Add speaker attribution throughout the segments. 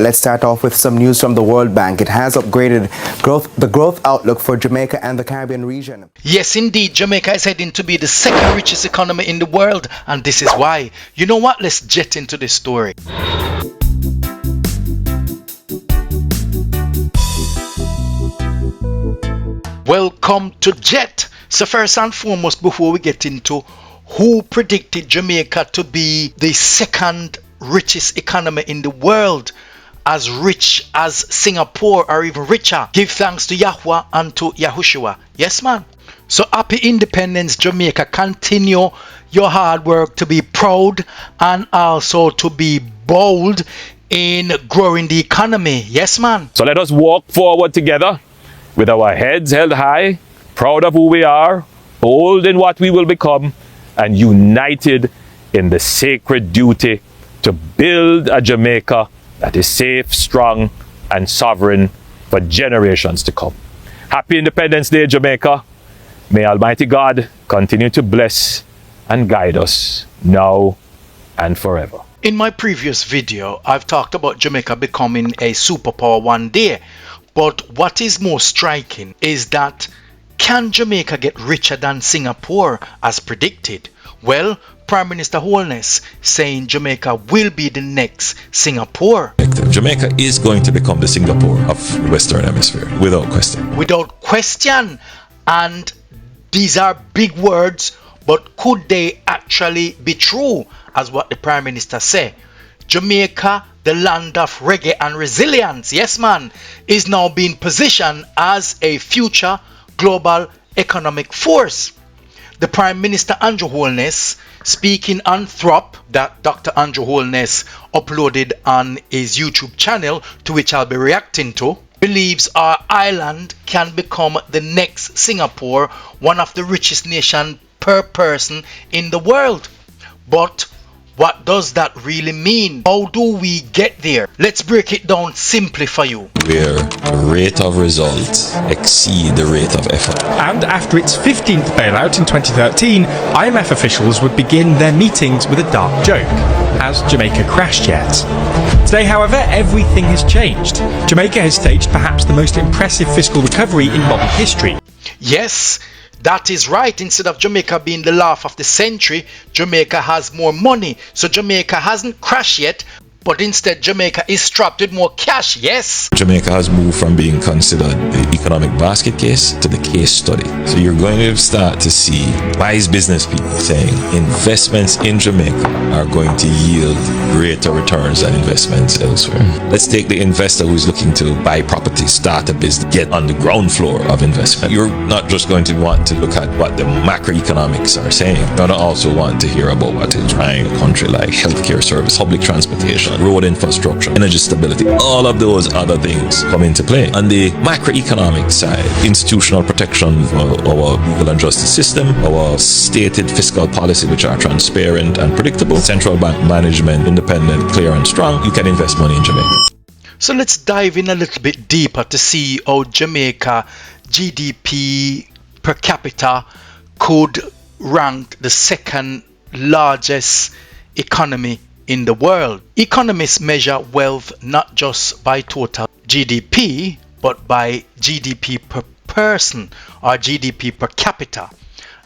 Speaker 1: Let's start off with some news from the World Bank. It has upgraded the growth outlook for Jamaica and the Caribbean region.
Speaker 2: Yes, indeed, Jamaica is heading to be the second richest economy in the world, and this is why. You know what? Let's jet into this story. Welcome to Jet. So first and foremost, before we get into who predicted Jamaica to be the second richest economy in the world, as rich as Singapore or even richer, give thanks to Yahweh and to Yahushua. Yes, man. So happy independence, Jamaica. Continue your hard work to be proud and also to be bold in growing the economy. Yes, man.
Speaker 3: So let us walk forward together with our heads held high, proud of who we are, bold in what we will become, and united in the sacred duty to build a Jamaica that is safe, strong, and sovereign for generations to come. Happy Independence Day, Jamaica. May Almighty God continue to bless and guide us now and forever.
Speaker 2: In my previous video, I've talked about Jamaica becoming a superpower one day. But what is more striking is that, can Jamaica get richer than Singapore as predicted? Well, Prime Minister Holness saying Jamaica will be the next Singapore.
Speaker 4: Jamaica is going to become the Singapore of the Western Hemisphere, without question.
Speaker 2: Without question. And these are big words, but could they actually be true, as what the Prime Minister said? Jamaica, the land of reggae and resilience, yes man, is now being positioned as a future global economic force. The Prime Minister Andrew Holness, speaking on Throp, that Dr. Andrew Holness uploaded on his YouTube channel, to which I'll be reacting to, believes our island can become the next Singapore, one of the richest nations per person in the world. But what does that really mean? How do we get there? Let's break it down simply for you.
Speaker 4: Where the rate of results exceed the rate of effort.
Speaker 5: And after its 15th bailout in 2013, IMF officials would begin their meetings with a dark joke. Has Jamaica crashed yet? Today, however, everything has changed. Jamaica has staged perhaps the most impressive fiscal recovery in modern history.
Speaker 2: Yes, that is right. Instead of Jamaica being the laugh of the century, Jamaica has more money. So Jamaica hasn't crashed yet, but instead Jamaica is strapped with more cash. Yes.
Speaker 4: Jamaica has moved from being considered the economic basket case to the case study. So you're going to start to see wise business people saying investments in Jamaica are going to yield greater returns than investments elsewhere. Let's take the investor who's looking to buy property, start a business, get on the ground floor of investment. You're not just going to want to look at what the macroeconomics are saying. You're going to also want to hear about what is trying a country like healthcare service, public transportation, road infrastructure, energy stability. All of those other things come into play. On the macroeconomic side, institutional protection for our legal and justice system, our stated fiscal policy, which are transparent and predictable, central bank management, independent, clear and strong, you can invest money in Jamaica.
Speaker 2: So let's dive in a little bit deeper to see how Jamaica GDP per capita could rank the second largest economy in the world. Economists measure wealth not just by total GDP, but by GDP per person or GDP per capita.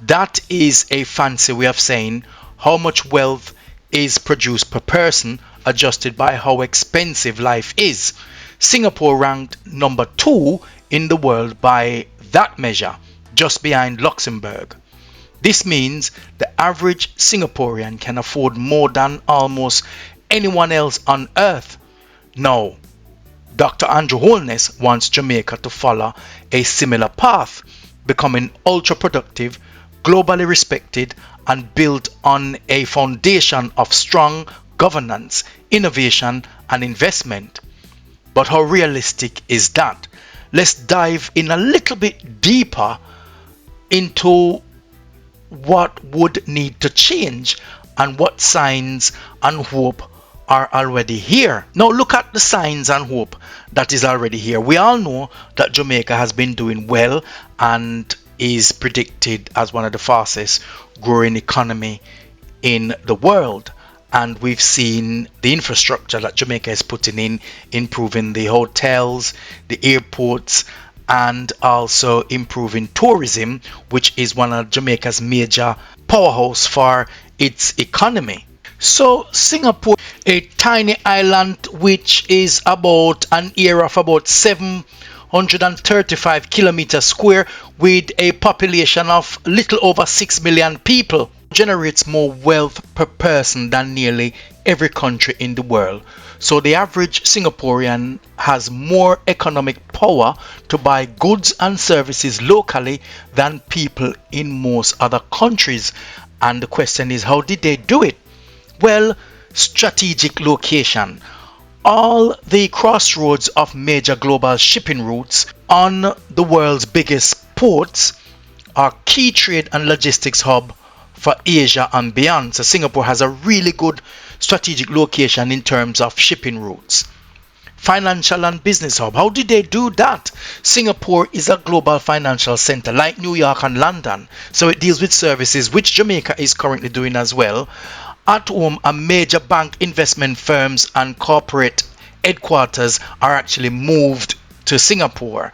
Speaker 2: That is a fancy way of saying how much wealth is produced per person, adjusted by how expensive life is. Singapore ranked number 2 in the world by that measure, just behind Luxembourg. This means the average Singaporean can afford more than almost anyone else on earth. Now, Dr. Andrew Holness wants Jamaica to follow a similar path, becoming ultra productive, globally respected, and built on a foundation of strong governance, innovation, and investment. But how realistic is that? Let's dive in a little bit deeper into what would need to change and what signs and hope are already here. Now look at the signs and hope that is already here. We all know that Jamaica has been doing well and is predicted as one of the fastest growing economy in the world. and we've seen the infrastructure that Jamaica is putting in, improving the hotels, the airports, and also improving tourism, which is one of Jamaica's major powerhouse for its economy. So Singapore, a tiny island which is about an area of about 735 kilometers square with a population of little over 6 million people, generates more wealth per person than nearly every country in the world. So the average Singaporean has more economic power to buy goods and services locally than people in most other countries. And the question is, how did they do it? Well, strategic location. All the crossroads of major global shipping routes on the world's biggest ports are key trade and logistics hub for Asia and beyond. So Singapore has a really good strategic location in terms of shipping routes. Financial and business hub. How did they do that? Singapore is a global financial center like New York and London. So it deals with services, which Jamaica is currently doing as well. At home, a major bank, investment firms and corporate headquarters are actually moved to Singapore,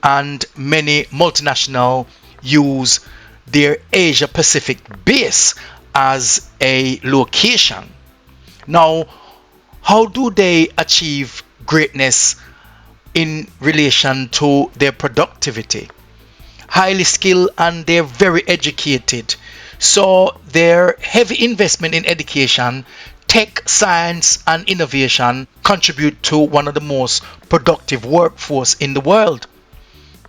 Speaker 2: and many multinational use their Asia Pacific base as a location. Now, how do they achieve greatness in relation to their productivity? Highly skilled, and they're very educated. So their heavy investment in education, tech, science and innovation contribute to one of the most productive workforce in the world.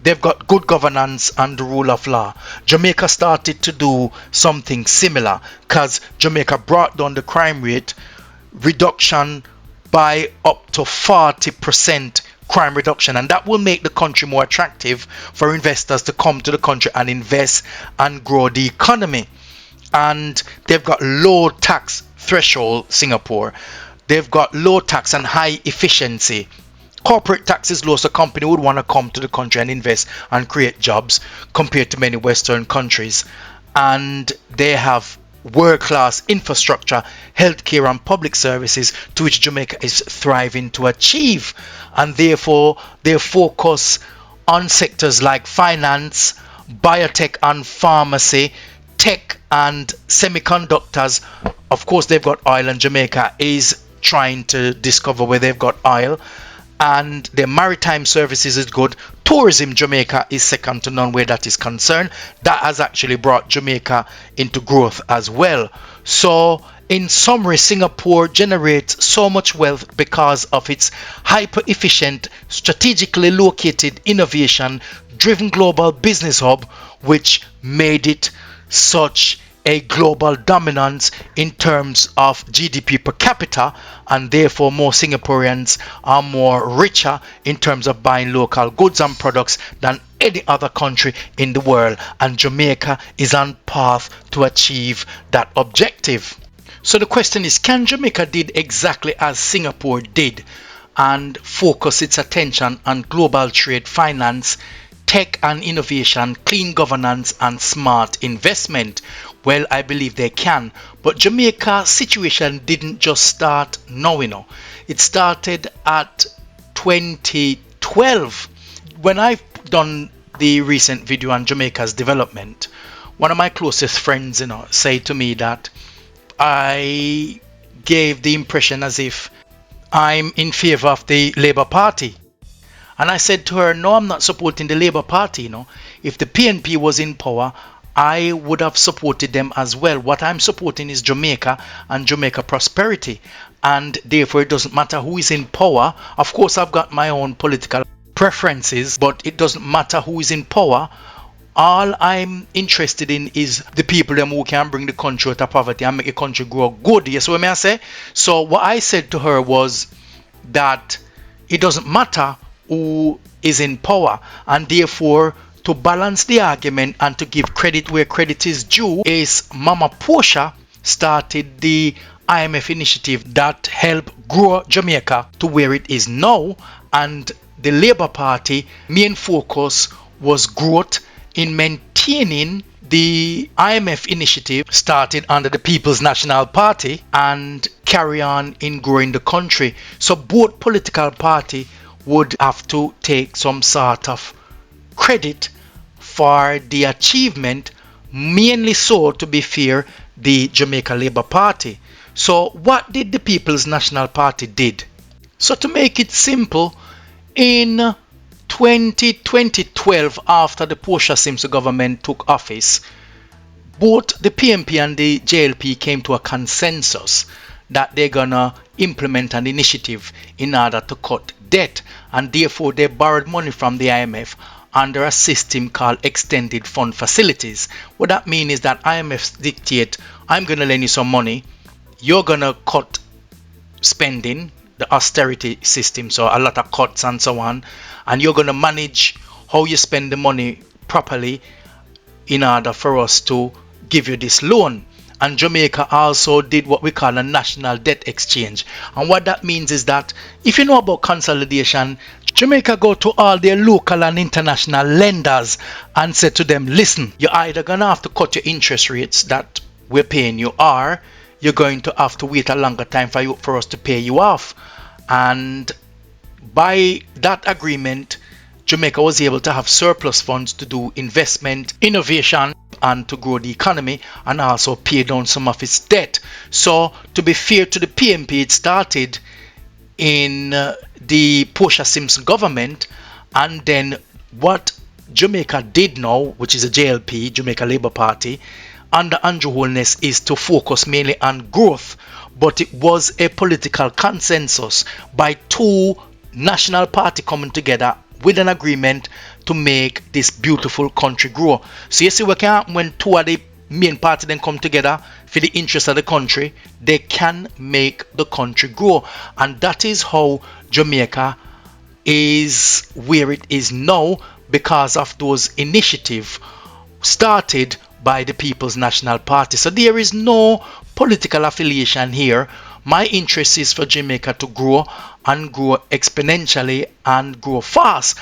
Speaker 2: They've got good governance and the rule of law. Jamaica started to do something similar because Jamaica brought down the crime rate reduction by up to 40%. Crime reduction, and that will make the country more attractive for investors to come to the country and invest and grow the economy. And they've got low tax threshold, Singapore. They've got low tax and high efficiency. Corporate tax is low, so company would want to come to the country and invest and create jobs compared to many Western countries. And they have world-class infrastructure, healthcare and public services to which Jamaica is thriving to achieve, and therefore they focus on sectors like finance, biotech and pharmacy, tech and semiconductors. Of course they've got oil, and Jamaica is trying to discover where they've got oil, and their maritime services is good. Tourism, Jamaica is second to none where that is concerned. That has actually brought Jamaica into growth as well. So in summary, Singapore generates so much wealth because of its hyper efficient, strategically located, innovation driven global business hub, which made it such a global dominance in terms of GDP per capita, and therefore more Singaporeans are more richer in terms of buying local goods and products than any other country in the world, and Jamaica is on path to achieve that objective. So the question is, can Jamaica did exactly as Singapore did and focus its attention on global trade, finance, tech and innovation, clean governance and smart investment? Well, I believe they can, but Jamaica's situation didn't just start now, It started at 2012. When I've done the recent video on Jamaica's development, one of my closest friends, said to me that I gave the impression as if I'm in favor of the Labour Party. And I said to her, no, I'm not supporting the Labour Party, If the PNP was in power, I would have supported them as well. What I'm supporting is Jamaica and Jamaica prosperity. And therefore, it doesn't matter who is in power. Of course, I've got my own political preferences, but it doesn't matter who is in power. All I'm interested in is the people them who can bring the country out of poverty and make the country grow good. Yes, what may I say? So what I said to her was that it doesn't matter who is in power, and therefore to balance the argument and to give credit where credit is due, is Mama Portia started the IMF initiative that helped grow Jamaica to where it is now, and the Labour Party main focus was growth, in maintaining the IMF initiative started under the People's National Party and carry on in growing the country. So both political party would have to take some sort of credit for the achievement, mainly so, to be fair, the Jamaica Labour Party. So what did the People's National Party did? So to make it simple, in 2012, after the Portia Simpson government took office, both the PMP and the JLP came to a consensus that they're gonna implement an initiative in order to cut debt, and therefore they borrowed money from the IMF under a system called extended fund facilities. What that means is that IMF dictate, I'm gonna lend you some money, you're gonna cut spending, the austerity system, so a lot of cuts and so on, and you're going to manage how you spend the money properly in order for us to give you this loan. And Jamaica also did what we call a national debt exchange. And what that means is that if you know about consolidation, Jamaica go to all their local and international lenders and say to them, listen, you're either going to have to cut your interest rates that we're paying you, or you're going to have to wait a longer time for us to pay you off. And by that agreement, Jamaica was able to have surplus funds to do investment, innovation, and to grow the economy, and also pay down some of its debt. So to be fair to the PMP, it started in the Portia Simpson government, and then what Jamaica did now, which is a JLP, Jamaica Labour Party, under Andrew Holness, is to focus mainly on growth. But it was a political consensus by two national parties coming together with an agreement to make this beautiful country grow. So you see what can happen when two of the main parties then come together for the interest of the country, they can make the country grow. And that is how Jamaica is where it is now, because of those initiatives started by the People's National Party. So there is no political affiliation here. My interest is for Jamaica to grow and grow exponentially and grow fast.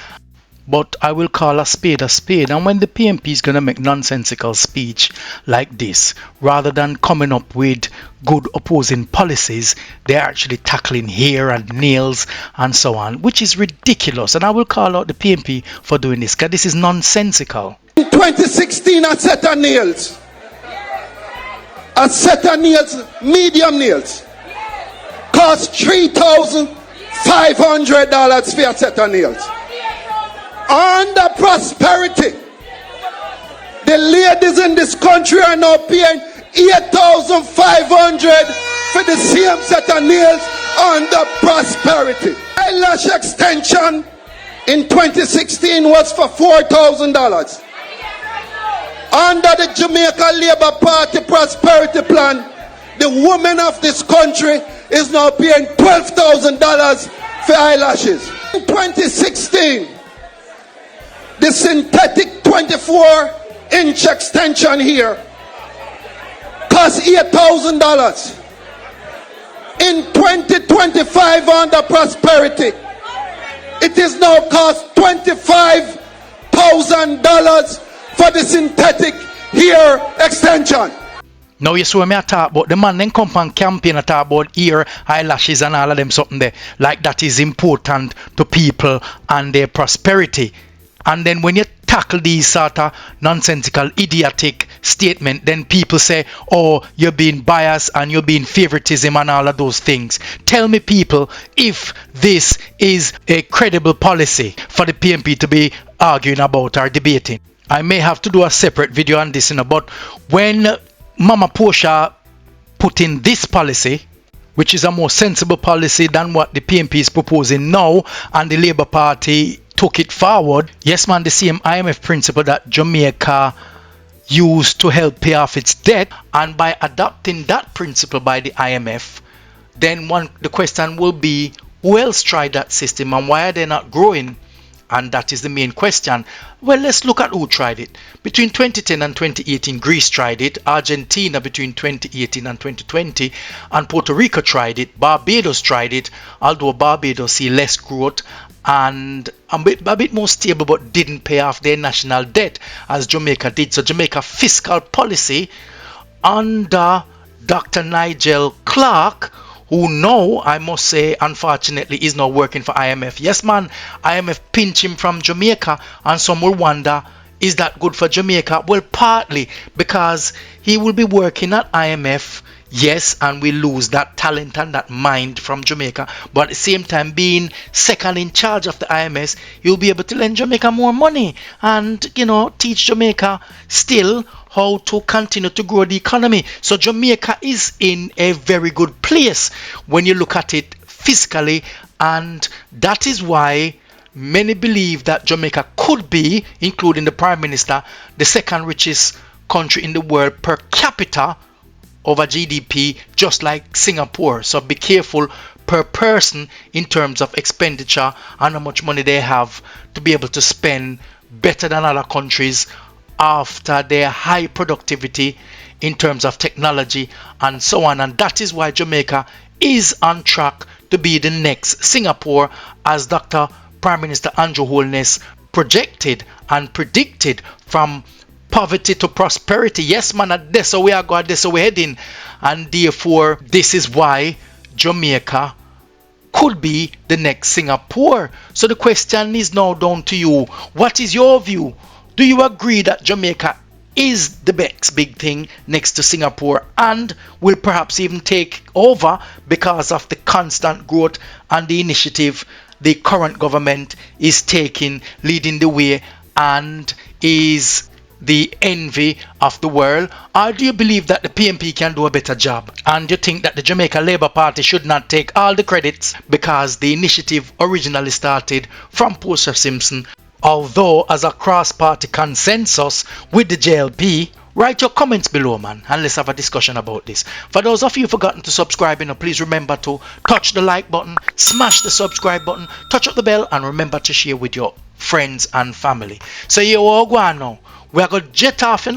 Speaker 2: But I will call a spade a spade. And when the PMP is going to make nonsensical speech like this, rather than coming up with good opposing policies, they're actually tackling hair and nails and so on, which is ridiculous. And I will call out the PMP for doing this, because this is nonsensical.
Speaker 6: In 2016, a set of nails, medium nails, cost $3,500 for a set of nails. Under prosperity, the ladies in this country are now paying $8,500 for the same set of nails under prosperity. Eyelash extension in 2016 was for $4,000. Under the Jamaica Labour Party prosperity plan, the woman of this country is now paying $12,000 for eyelashes. In 2016, the synthetic 24-inch extension here cost $8,000. In 2025, under prosperity, it is now cost $25,000 for the synthetic hair extension.
Speaker 2: Now you see what me talk about. The man then come and campaign and talk about ear, eyelashes and all of them something there. Like that is important to people and their prosperity. And then when you tackle these sort of nonsensical, idiotic statement, then people say, oh, you're being biased and you're being favoritism and all of those things. Tell me, people, if this is a credible policy for the PMP to be arguing about or debating. I may have to do a separate video on this, but when Mama Portia put in this policy, which is a more sensible policy than what the PMP is proposing now, and the Labour Party took it forward, yes man, the same IMF principle that Jamaica used to help pay off its debt, and by adopting that principle by the IMF, then the question will be, who else tried that system and why are they not growing? and that is the main question. Well, let's look at who tried it. Between 2010 and 2018, Greece tried it, Argentina between 2018 and 2020, and Puerto Rico tried it, Barbados tried it, although Barbados see less growth and a bit more stable, but didn't pay off their national debt as Jamaica did. So Jamaica fiscal policy under Dr. Nigel Clark, who now, I must say, unfortunately, is not working for IMF. Yes, man, IMF pinch him from Jamaica, and some will wonder, is that good for Jamaica? Well, partly because he will be working at IMF, yes, and we lose that talent and that mind from Jamaica, but at the same time, being second in charge of the IMF, he'll be able to lend Jamaica more money and, teach Jamaica still how to continue to grow the economy. So Jamaica is in a very good place when you look at it fiscally, and that is why many believe that Jamaica could be, including the Prime Minister, the second richest country in the world per capita over GDP, just like Singapore. So be careful per person in terms of expenditure and how much money they have to be able to spend better than other countries after their high productivity in terms of technology and so on. And that is why Jamaica is on track to be the next Singapore, as Dr. Prime Minister Andrew Holness projected and predicted, from poverty to prosperity. Yes, man, that's how we are going, that's how we're heading. And therefore, this is why Jamaica could be the next Singapore. So the question is now down to you. What is your view? Do you agree that Jamaica is the next big thing next to Singapore and will perhaps even take over because of the constant growth and the initiative the current government is taking, leading the way, and is the envy of the world? Or do you believe that the PNP can do a better job, and you think that the Jamaica Labour Party should not take all the credits because the initiative originally started from Portia Simpson, although as a cross-party consensus with the JLP? Write your comments below, man, and let's have a discussion about this. For those of you who've forgotten to subscribe, please remember to touch the like button, smash the subscribe button, touch up the bell, and remember to share with your friends and family. So you all go on now. We are going to jet off,